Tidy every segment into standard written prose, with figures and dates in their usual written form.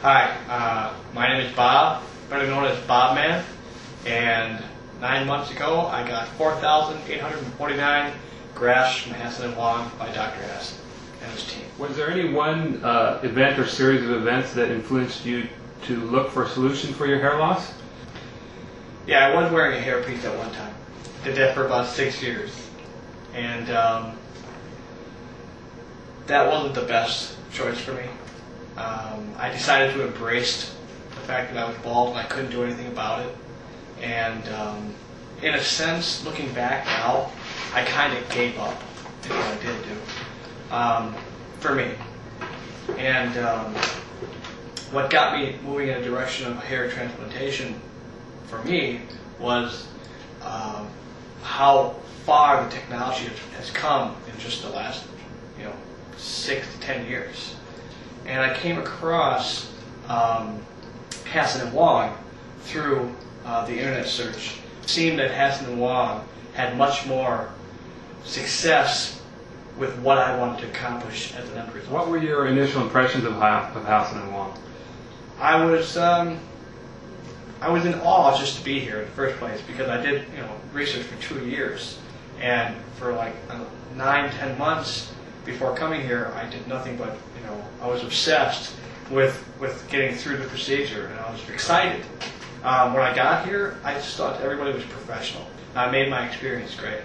Hi, my name is Bob, better known as Bobman, and 9 months ago I got 4,849 grafts from Hasson Wong by Dr. Hasson and his team. Was there any one event or series of events that influenced you to look for a solution for your hair loss? Yeah, I was wearing a hairpiece at one time. Did that for about 6 years. And that wasn't the best choice for me. I decided to embrace the fact that I was bald and I couldn't do anything about it. And in a sense, looking back now, I kind of gave up in what I did do, for me. And what got me moving in a direction of hair transplantation for me was how far the technology has come in just the last 6 to 10 years. And I came across Hasson Wong through the internet search. It seemed that Hasson Wong had much more success with what I wanted to accomplish as an end result. What were your initial impressions of Hasson Wong? I was in awe just to be here in the first place, because I did research for 2 years, and for like 9-10 months before coming here, I did nothing but I was obsessed with getting through the procedure, and I was excited. When I got here, I just thought everybody was professional. I made my experience great.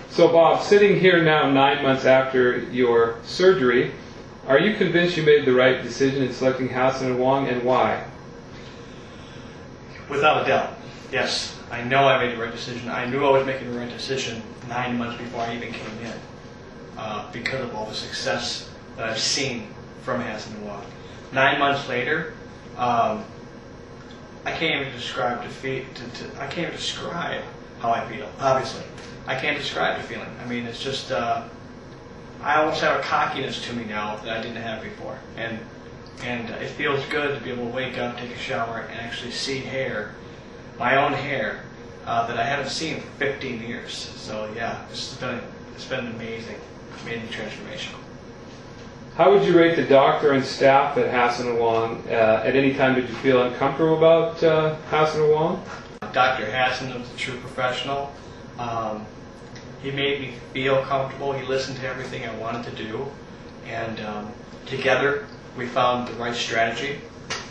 So Bob, sitting here now 9 months after your surgery, are you convinced you made the right decision in selecting Hasson Wong, and why? Without a doubt, yes. I know I made the right decision. I knew I was making the right decision 9 months before I even came in, because of all the success that I've seen from Hasson Wong. 9 months later, I can't even describe I can't even describe how I feel. Obviously, I can't describe the feeling. I mean, it's just I almost have a cockiness to me now that I didn't have before, and it feels good to be able to wake up, take a shower, and actually see hair, my own hair, that I haven't seen in 15 years. So yeah, it's been an amazing transformation. How would you rate the doctor and staff at Hasson Wong? At any time did you feel uncomfortable about Hasson Wong? Dr. Hasson was a true professional. He made me feel comfortable. He listened to everything I wanted to do, and together we found the right strategy.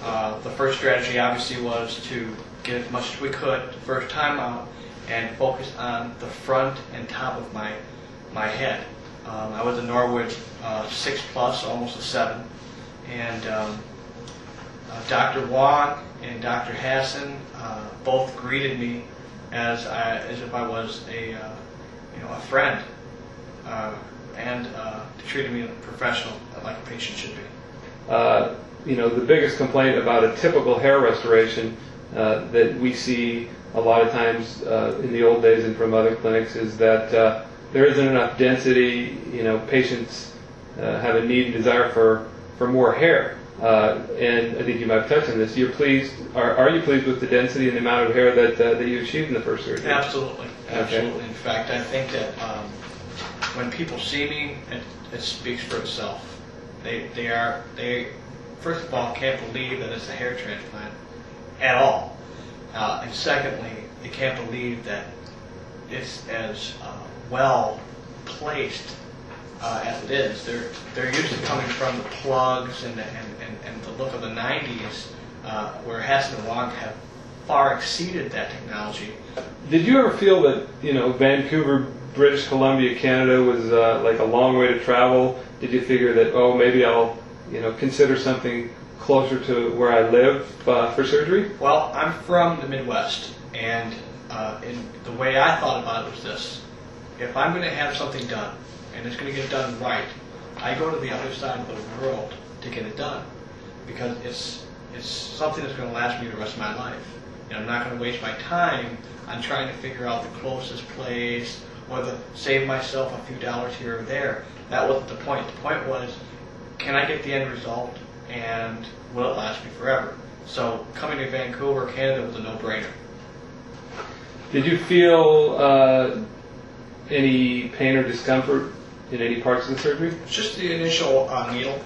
The first strategy obviously was to get as much as we could the first time out and focus on the front and top of my head. I was a Norwood 6+, almost a 7, and Dr. Wong and Dr. Hasson both greeted me as if I was a friend, and treated me like a professional, like a patient should be. The biggest complaint about a typical hair restoration that we see a lot of times in the old days and from other clinics is that there isn't enough density. Patients have a need and desire for more hair, and I think you might have touched on this. You're pleased? Are you pleased with the density and the amount of hair that you achieved in the first surgery? Absolutely, absolutely. Okay. In fact, I think that when people see me, it speaks for itself. They first of all can't believe that it's a hair transplant at all, and secondly, they can't believe that it's as well placed as it is. They're used to coming from the plugs and the look of the 90s, where Hasson Wong have far exceeded that technology. Did you ever feel that Vancouver, British Columbia, Canada was like a long way to travel? Did you figure that maybe I'll consider something closer to where I live for surgery? Well, I'm from the Midwest, and the way I thought about it was this: if I'm going to have something done, and it's going to get done right, I go to the other side of the world to get it done, because it's something that's going to last me the rest of my life. I'm not going to waste my time on trying to figure out the closest place or save myself a few dollars here or there. That wasn't the point. The point was, can I get the end result, and will it last me forever? So coming to Vancouver, Canada was a no-brainer. Did you feel any pain or discomfort in any parts of the surgery? Just the initial needle.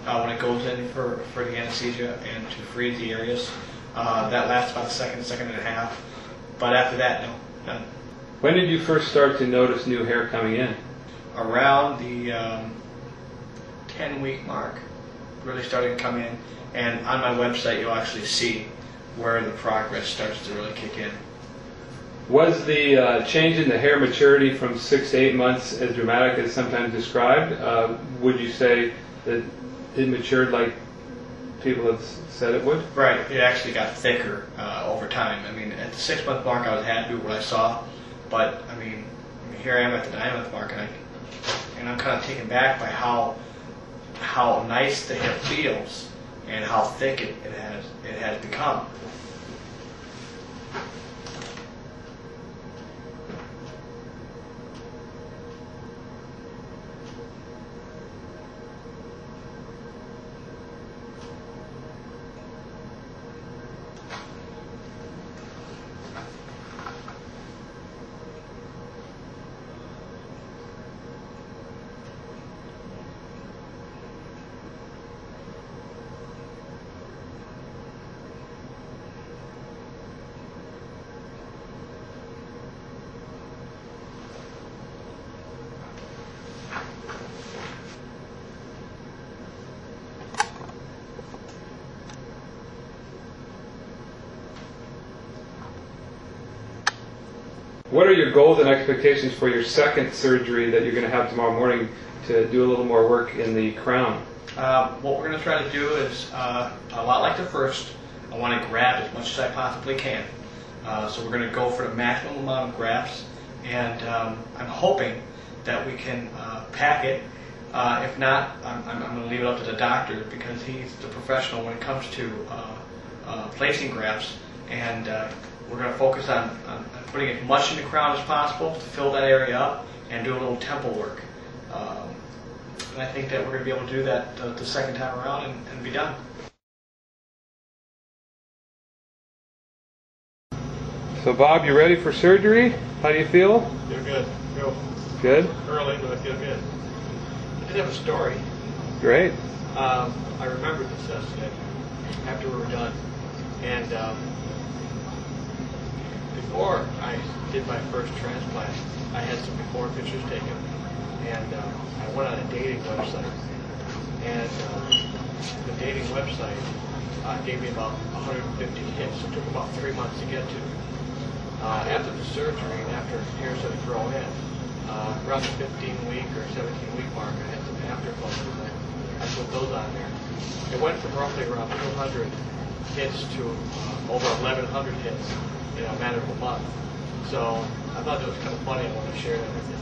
when it goes in for the anesthesia and to freeze the areas. That lasts about a second and a half. But after that, no, none. When did you first start to notice new hair coming in? Around the 10-week mark, really starting to come in. And on my website, you'll actually see where the progress starts to really kick in. Was the change in the hair maturity from 6 to 8 months as dramatic as sometimes described? Would you say that it matured like people have said it would? Right. It actually got thicker over time. I mean, at the 6-month mark, I was happy with what I saw. But, I mean, here I am at the 9-month mark, and I'm kind of taken back by how nice the hair feels and how thick it has become. What are your goals and expectations for your second surgery that you're going to have tomorrow morning to do a little more work in the crown? What we're going to try to do is a lot like the first. I want to grab as much as I possibly can. So we're going to go for the maximum amount of grafts, and I'm hoping that we can pack it. If not, I'm going to leave it up to the doctor because he's the professional when it comes to placing grafts, and we're going to focus on putting as much in the crown as possible to fill that area up and do a little temple work. And I think that we're going to be able to do that the second time around and be done. So Bob, you ready for surgery? How do you feel? Feel good. Feel Good? early, but I feel good. I did have a story. Great. I remembered this yesterday after we were done. And before I did my first transplant, I had some before pictures taken. And I went on a dating website. And the dating website gave me about 150 hits. It took about 3 months to get to. After the surgery and after hair started to grow in, around the 15-week or 17-week mark, I had some afterflows. I put those on there. It went from roughly around 200 hits to over 1,100 hits in a matter of a month. So I thought it was kind of funny. I wanted to share that with you.